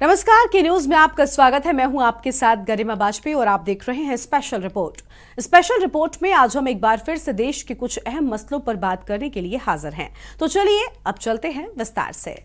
नमस्कार, के न्यूज में आपका स्वागत है। मैं हूं आपके साथ गरिमा वाजपेयी और आप देख रहे हैं स्पेशल रिपोर्ट। स्पेशल रिपोर्ट में आज हम एक बार फिर से देश के कुछ अहम मसलों पर बात करने के लिए हाजिर हैं। तो चलिए अब चलते हैं विस्तार से।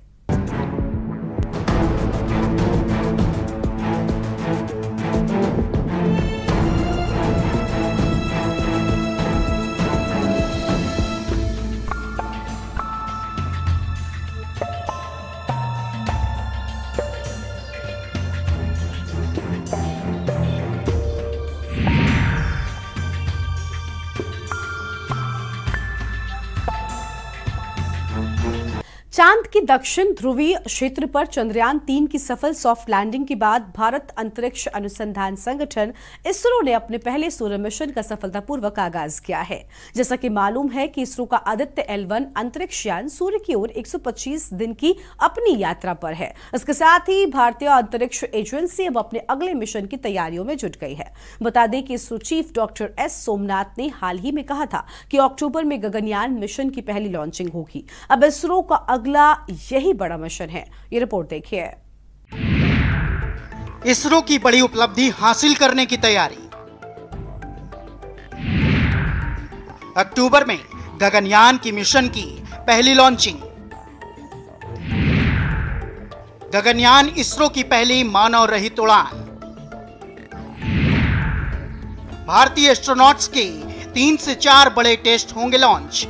चांद की दक्षिण ध्रुवीय क्षेत्र पर चंद्रयान 3 की सफल सॉफ्ट लैंडिंग के बाद भारत अंतरिक्ष अनुसंधान संगठन इसरो ने अपने पहले सूर्य मिशन का सफलतापूर्वक आगाज किया है। जैसा कि मालूम है कि इसरो का आदित्य L1 अंतरिक्ष यान सूर्य की ओर 125 दिन की अपनी यात्रा पर है। इसके साथ ही भारतीय अंतरिक्ष एजेंसी अब अपने अगले मिशन की तैयारियों में जुट गई है। बता दें कि ISRO chief doctor S Somnath ने हाल ही में कहा था कि अक्टूबर में गगनयान मिशन की पहली लॉन्चिंग होगी। अब इसरो का अगला यही बड़ा मिशन है। ये रिपोर्ट देखिए। इसरो की बड़ी उपलब्धि हासिल करने की तैयारी। अक्टूबर में गगनयान की मिशन की पहली लॉन्चिंग। गगनयान इसरो की पहली मानव रहित उड़ान। भारतीय एस्ट्रोनॉट्स के 3 से 4 बड़े टेस्ट होंगे लॉन्च।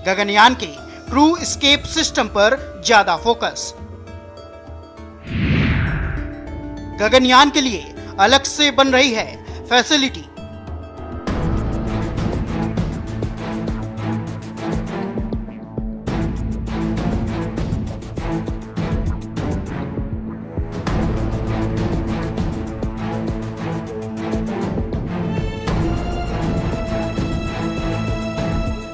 गगनयान के क्रू एस्केप सिस्टम पर ज्यादा फोकस। गगनयान के लिए अलग से बन रही है फैसिलिटी।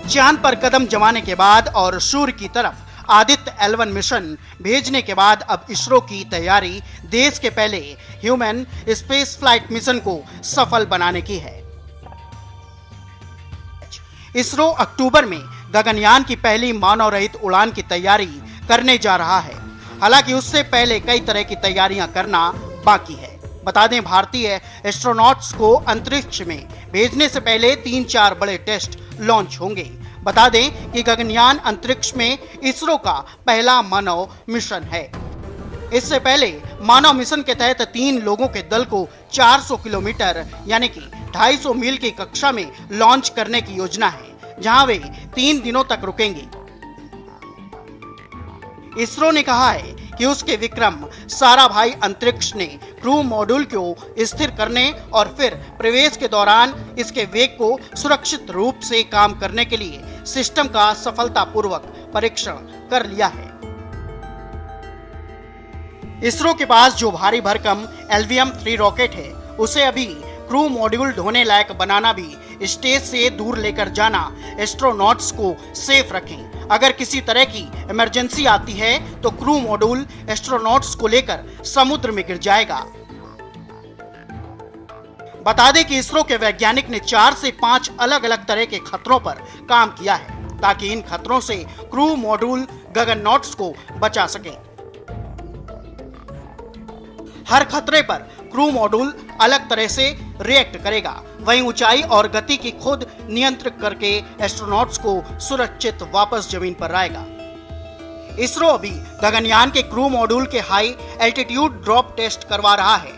चांद पर कदम जमाने के बाद और सूर्य की तरफ आदित्य L1 मिशन भेजने के बाद अब इसरो की तैयारी देश के पहले ह्यूमन स्पेस फ्लाइट मिशन को सफल बनाने की है। इसरो अक्टूबर में गगनयान की पहली मानव रहित उड़ान की तैयारी करने जा रहा है। हालांकि उससे पहले कई तरह की तैयारियां करना बाकी है। बता दें, भारतीय एस्ट्रोनॉट्स को अंतरिक्ष में भेजने से पहले 3-4 बड़े टेस्ट लॉन्च होंगे। बता दें कि गगनयान अंतरिक्ष में इसरो का पहला मानव मिशन है। इससे पहले मानव मिशन के तहत 3 लोगों के दल को 400 किलोमीटर यानी कि 250 मील की कक्षा में लॉन्च करने की योजना है, जहां वे 3 दिनों तक रुकेंगे। इसरो ने कहा है कि उसके विक्रम साराभाई अंतरिक्ष ने क्रू मॉड्यूल को स्थिर करने और फिर प्रवेश के दौरान इसके वेग को सुरक्षित रूप से काम करने के लिए सिस्टम का सफलतापूर्वक परीक्षण कर लिया है। इसरो के पास जो भारी भरकम LVM-3 रॉकेट है, उसे अभी क्रू मॉड्यूल ढोने लायक बनाना भी स्टेज से दूर लेकर जाना एस्ट्रोनॉट्स को सेफ रखें। अगर किसी तरह की इमरजेंसी आती है तो क्रू मॉड्यूल एस्ट्रोनॉट्स को लेकर समुद्र में गिर जाएगा। बता दें कि इसरो के वैज्ञानिक ने 4 से 5 अलग अलग तरह के खतरों पर काम किया है, ताकि इन खतरों से क्रू मॉड्यूल गगननॉट्स को बचा सके। हर खतरे पर क्रू मॉड्यूल अलग तरह से रिएक्ट करेगा। वहीं ऊंचाई और गति की खुद नियंत्रित करके एस्ट्रोनॉट्स को सुरक्षित वापस जमीन पर लाएगा। इसरो अभी गगनयान के क्रू मॉड्यूल के हाई एल्टीट्यूड ड्रॉप टेस्ट करवा रहा है।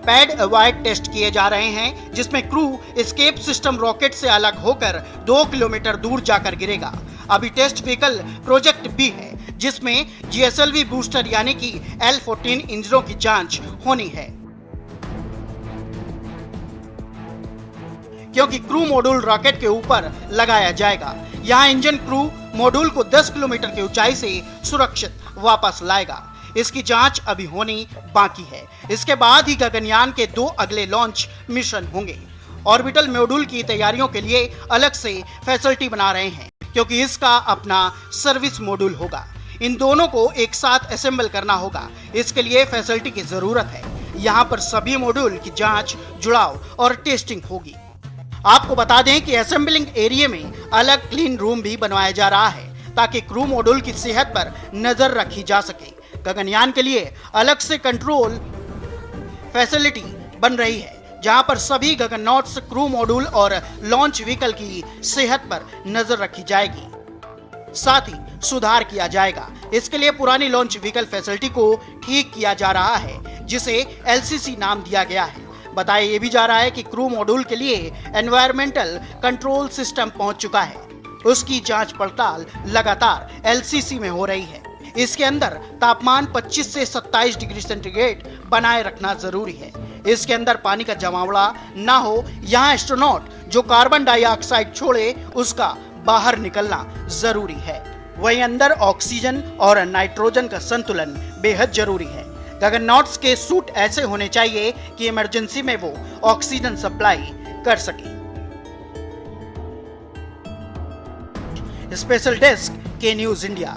पैड अवॉइड टेस्ट किए जा रहे हैं, जिसमें क्रू एस्केप सिस्टम रॉकेट से अलग होकर 2 किलोमीटर दूर जाकर गिरेगा। अभी टेस्ट व्हीकल प्रोजेक्ट भी है, जिसमें GSLV बूस्टर यानी कि L14 इंजनों की जांच होनी है, क्योंकि क्रू मॉड्यूल रॉकेट के ऊपर लगाया जाएगा। यहाँ इंजन क्रू मॉड्यूल को 10 किलोमीटर की ऊंचाई से सुरक्षित वापस लाएगा। इसकी जांच अभी होनी बाकी है। इसके बाद ही गगनयान के 2 अगले लॉन्च मिशन होंगे। ऑर्बिटल मॉड्यूल की तैयारियों के लिए अलग से फैसिलिटी बना रहे हैं, क्योंकि इसका अपना सर्विस मॉड्यूल होगा। इन दोनों को एक साथ असेंबल करना होगा। इसके लिए फैसिलिटी की जरूरत है। यहाँ पर सभी मॉड्यूल की जांच, जुड़ाव और टेस्टिंग होगी। आपको बता दें कि असेंबलिंग एरिया में अलग क्लीन रूम भी बनवाया जा रहा है। ताकि क्रू मॉड्यूल की सेहत पर नजर रखी जा सके। गगनयान के लिए अलग से कंट्रोल फैसिलिटी बन रही है, जहां पर सभी गगननॉट्स, क्रू मॉड्यूल और लॉन्च व्हीकल की सेहत पर नजर रखी जाएगी, साथ ही सुधार किया जाएगा। इसके लिए पुरानी लॉन्च व्हीकल फैसिलिटी को ठीक किया जा रहा है, जिसे एलसीसी नाम दिया गया है। बताया ये भी जा रहा है कि क्रू मॉड्यूल के लिए एनवायरमेंटल कंट्रोल सिस्टम पहुंच चुका है, उसकी जांच पड़ताल लगातार एलसीसी में हो रही है। इसके अंदर तापमान 25 से 27 डिग्री सेंटीग्रेड बनाए रखना जरूरी है। इसके अंदर पानी का जमावड़ा ना हो, यहाँ एस्ट्रोनॉट जो कार्बन डाइऑक्साइड छोड़े उसका बाहर निकलना जरूरी है। वहीं अंदर ऑक्सीजन और नाइट्रोजन का संतुलन बेहद जरूरी है। गगननॉट्स के सूट ऐसे होने चाहिए कि इमरजेंसी में वो ऑक्सीजन सप्लाई कर सके। स्पेशल डेस्क के न्यूज इंडिया।